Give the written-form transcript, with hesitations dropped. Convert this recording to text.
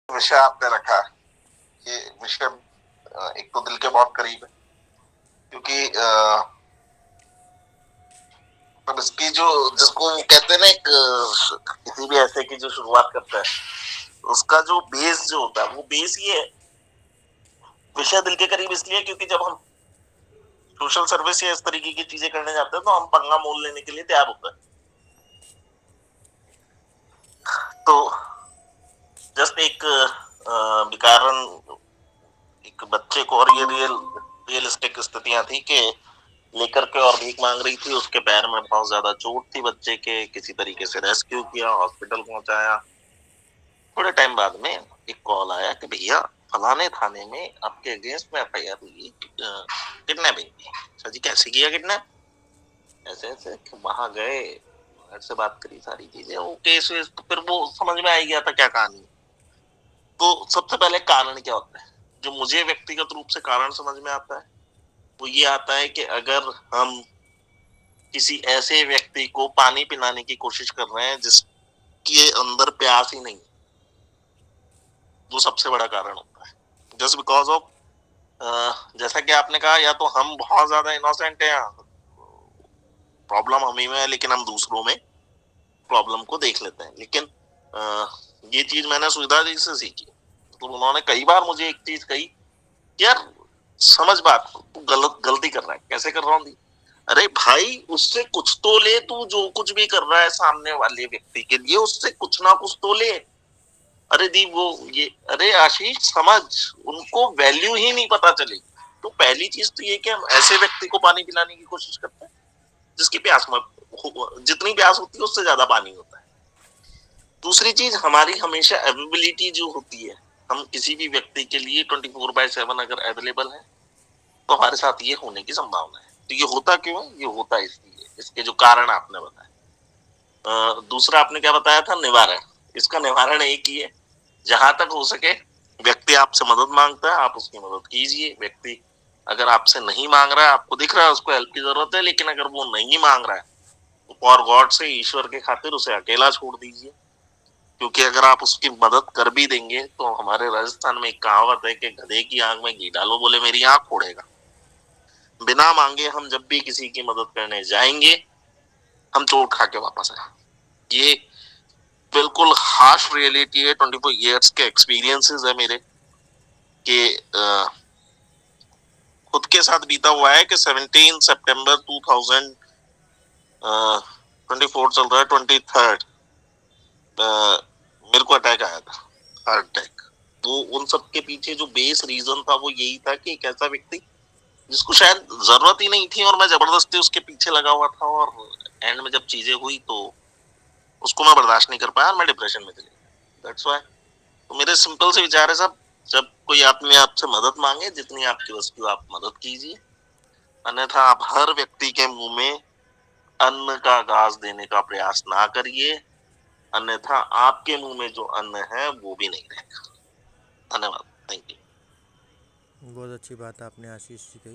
विषय आपने रखा, ये विषय एक तो दिल के बहुत करीब है, क्योंकि पर इसकी जो जिसको कहते हैं ना, एक किसी भी ऐसे की जो शुरुआत करता है, उसका जो बेस जो होता है, वो बेस ये है। विषय दिल के करीब इसलिए क्योंकि जब हम सोशल सर्विस या इस तरीके की चीजें करने जाते हैं तो हम पंगा मोल लेने के लिए तैयार होते हैं। तो जस्ट एक विकारन एक बच्चे को, और ये रियलिस्टिक स्थितियां थी कि लेकर के और भीख मांग रही थी, उसके पैर में बहुत ज्यादा चोट थी बच्चे के, किसी तरीके से रेस्क्यू किया, हॉस्पिटल पहुंचाया। थोड़े टाइम बाद में एक कॉल आया कि भैया फलाने थाने में आपके अगेंस्ट में एफआईआर हुई किडनैपिंग की। सर जी कैसे किया किडनैप? ऐसे ऐसे वहां गए, घर से बात करी, सारी चीजें, वो केस वेस, तो फिर वो समझ में आ गया था क्या कहानी। तो सबसे पहले कारण क्या होता है, जो मुझे व्यक्तिगत रूप से कारण समझ में आता है, वो ये आता है कि अगर हम किसी ऐसे व्यक्ति को पानी पिलाने की कोशिश कर रहे हैं जिसके अंदर प्यास ही नहीं, वो सबसे बड़ा कारण होता है। जस्ट बिकॉज ऑफ जैसा कि आपने कहा, या तो हम बहुत ज्यादा इनोसेंट हैं, प्रॉब्लम हमें में है, लेकिन हम दूसरों में प्रॉब्लम को देख लेते हैं। लेकिन ये चीज मैंने सुविधा जी से सीखी। तो उन्होंने कई बार मुझे एक चीज कही, यार समझ बात को, तू गलती कर रहा है। कैसे कर रहा हूँ? अरे भाई, उससे कुछ तो ले, तू जो कुछ भी कर रहा है सामने वाले व्यक्ति के लिए, उससे कुछ ना कुछ तो ले। अरे दी वो ये, अरे आशीष समझ, उनको वैल्यू ही नहीं पता चली। तो पहली चीज तो ये कि हम ऐसे व्यक्ति को पानी पिलाने की कोशिश करते हैं जिसकी प्यास मत जितनी प्यास होती है उससे ज्यादा पानी होता है। दूसरी चीज, हमारी हमेशा अवेलेबिलिटी जो होती है, हम किसी भी व्यक्ति के लिए 24/7 अगर अवेलेबल है तो हमारे साथ ये होने की संभावना है। तो ये होता क्यों है? ये होता इसलिए, इसके जो कारण आपने बताया। दूसरा आपने क्या बताया था? निवारण। इसका निवारण एक ही है, जहां तक हो सके व्यक्ति आपसे मदद मांगता है, आप उसकी मदद कीजिए। व्यक्ति अगर आपसे नहीं मांग रहा है, आपको दिख रहा है उसको हेल्प की जरूरत है, लेकिन अगर वो नहीं मांग रहा है तो फॉर गॉड से, ईश्वर के खातिर उसे अकेला छोड़ दीजिए। क्योंकि अगर आप उसकी मदद कर भी देंगे तो हमारे राजस्थान में एक कहावत है कि गधे की आंख में घी डालो, बोले मेरी आंख फोड़ेगा। बिना मांगे हम जब भी किसी की मदद करने जाएंगे, हम चोट खा के वापस आए। ये बिल्कुल हार्श रियलिटी है, 24 ईयर्स के एक्सपीरियंसेस है मेरे, कि खुद के साथ बीता हुआ है कि 17 सितंबर 2024 चल रहा है, 23rd मेरे को अटैक आया था, हार्ट अटैक। वो उन सब के पीछे जो बेस रीजन था वो यही था कि एक ऐसा व्यक्ति जिसको शायद जरूरत ही नहीं थी, और मैं जबरदस्ती उसके पीछे लगा हुआ था, और एंड में जब चीजें हुई तो उसको मैं बर्दाश्त नहीं कर पाया और मैं डिप्रेशन में चले गया। That's why. तो मेरे सिंपल से विचार है सब, जब कोई आदमी आपसे मदद मांगे, जितनी आपकी वस्तु आप मदद कीजिए, अन्यथा आप हर व्यक्ति के मुंह में अन्न का घास देने का प्रयास ना करिए, अन्यथा आपके मुंह में जो अन्न है वो भी नहीं रहेगा। धन्यवाद। Thank you. बहुत अच्छी बात आपने आशीष जी कही।